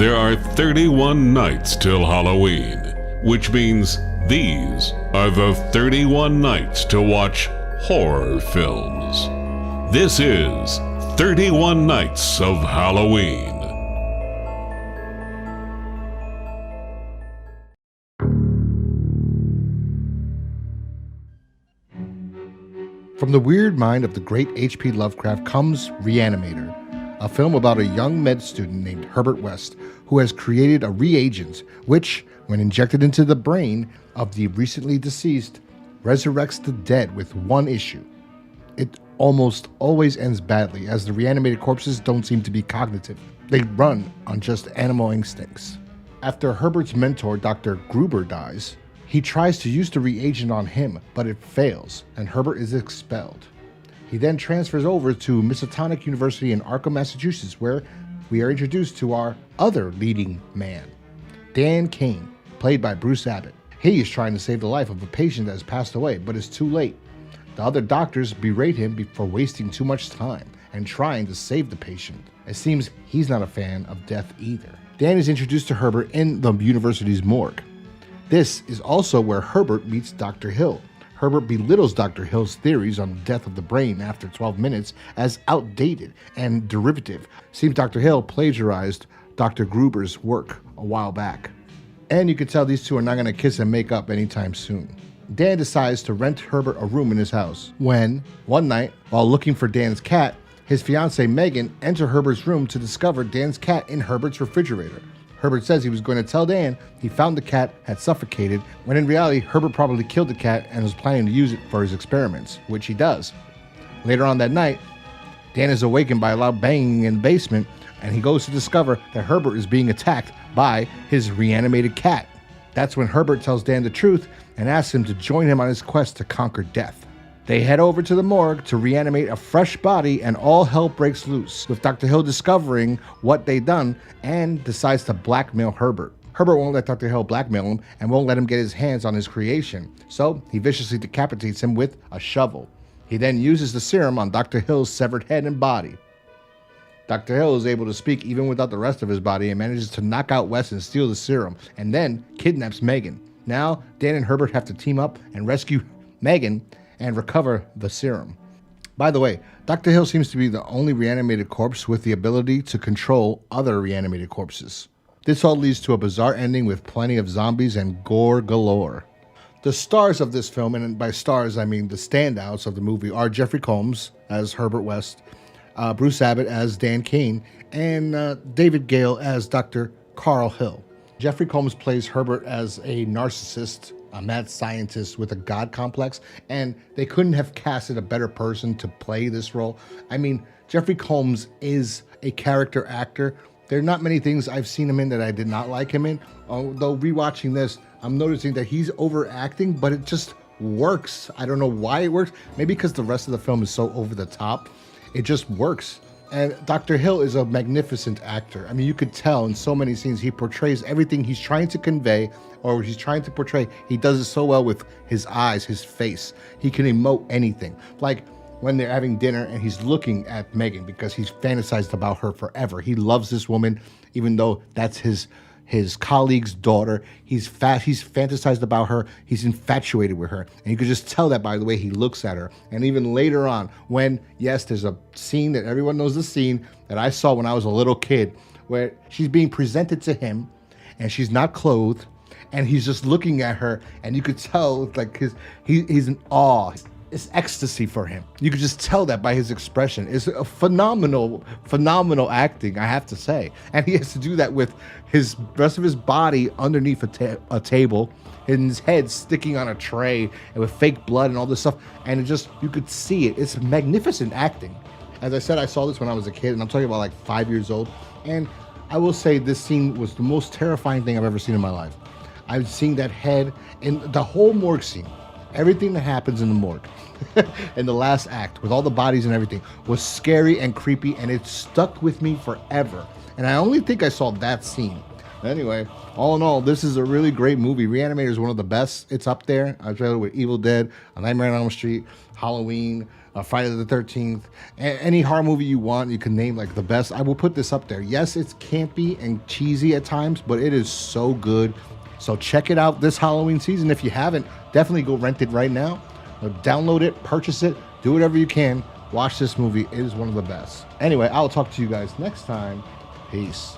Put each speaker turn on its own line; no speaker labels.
There are 31 nights till Halloween, which means these are the 31 nights to watch horror films. This is 31 Nights of Halloween.
From the weird mind of the great H.P. Lovecraft comes Re-Animator, a film about a young med student named Herbert West who has created a reagent which, when injected into the brain of the recently deceased, resurrects the dead with one issue. It almost always ends badly, as the reanimated corpses don't seem to be cognitive. They run on just animal instincts. After Herbert's mentor, Dr. Gruber, dies, he tries to use the reagent on him, but it fails, and Herbert is expelled. He then transfers over to Miskatonic University in Arkham, Massachusetts, where we are introduced to our other leading man, Dan Kane, played by Bruce Abbott. He is trying to save the life of a patient that has passed away, but it's too late. The other doctors berate him for wasting too much time and trying to save the patient. It seems he's not a fan of death either. Dan is introduced to Herbert in the university's morgue. This is also where Herbert meets Dr. Hill. Herbert belittles Dr. Hill's theories on the death of the brain after 12 minutes as outdated and derivative. Seems Dr. Hill plagiarized Dr. Gruber's work a while back. And you can tell these two are not going to kiss and make up anytime soon. Dan decides to rent Herbert a room in his house when, one night, while looking for Dan's cat, his fiancée Megan enters Herbert's room to discover Dan's cat in Herbert's refrigerator. Herbert says he was going to tell Dan he found the cat had suffocated, when in reality, Herbert probably killed the cat and was planning to use it for his experiments, which he does. Later on that night, Dan is awakened by a loud banging in the basement, and he goes to discover that Herbert is being attacked by his reanimated cat. That's when Herbert tells Dan the truth and asks him to join him on his quest to conquer death. They head over to the morgue to reanimate a fresh body, and all hell breaks loose, with Dr. Hill discovering what they'd done and decides to blackmail Herbert. Herbert won't let Dr. Hill blackmail him and won't let him get his hands on his creation, so he viciously decapitates him with a shovel. He then uses the serum on Dr. Hill's severed head and body. Dr. Hill is able to speak even without the rest of his body and manages to knock out Wes and steal the serum, and then kidnaps Megan. Now, Dan and Herbert have to team up and rescue Megan and recover the serum. By the way, Dr. Hill seems to be the only reanimated corpse with the ability to control other reanimated corpses. This all leads to a bizarre ending with plenty of zombies and gore galore. The stars of this film, and by stars I mean the standouts of the movie, are Jeffrey Combs as Herbert West, Bruce Abbott as Dan Kane, and David Gale as Dr. Carl Hill. Jeffrey Combs plays Herbert as a narcissist, a mad scientist with a god complex, and they couldn't have casted a better person to play this role. I mean, Jeffrey Combs is a character actor. There are not many things I've seen him in that I did not like him in, although rewatching this, I'm noticing that he's overacting, but it just works. I don't know why it works. Maybe because the rest of the film is so over the top. It just works. And Dr. Hill is a magnificent actor. I mean, you could tell in so many scenes, he portrays everything he's trying to convey or he's trying to portray. He does it so well with his eyes, his face. He can emote anything. Like when they're having dinner and he's looking at Megan because he's fantasized about her forever. He loves this woman, even though that's his colleague's daughter. He's fantasized about her. He's infatuated with her. And you could just tell that by the way he looks at her. And even later on, when, yes, there's a scene that everyone knows, the scene that I saw when I was a little kid, where she's being presented to him and she's not clothed and he's just looking at her, and you could tell like he's in awe. It's ecstasy for him. You could just tell that by his expression. It's a phenomenal acting, I have to say. And he has to do that with his rest of his body underneath a table, and his head sticking on a tray, and with fake blood and all this stuff. And it just, you could see it. It's magnificent acting. As I said, I saw this when I was a kid, and I'm talking about like 5 years old. And I will say this scene was the most terrifying thing I've ever seen in my life. I've seen that head in the whole morgue scene. Everything that happens in the morgue in the last act with all the bodies and everything was scary and creepy, and it stuck with me forever. And I only think I saw that scene Anyway, all in all, this is a really great movie. Re-Animator is one of the best. It's up there. I've tried it with Evil Dead, A Nightmare on Elm Street, Halloween, Friday the 13th. Any horror movie you want, you can name like the best. I will put this up there. Yes, it's campy and cheesy at times, but it is so good. So check it out this Halloween season. If you haven't, definitely go rent it right now. Download it, purchase it, do whatever you can. Watch this movie. It is one of the best. Anyway, I'll talk to you guys next time. Peace.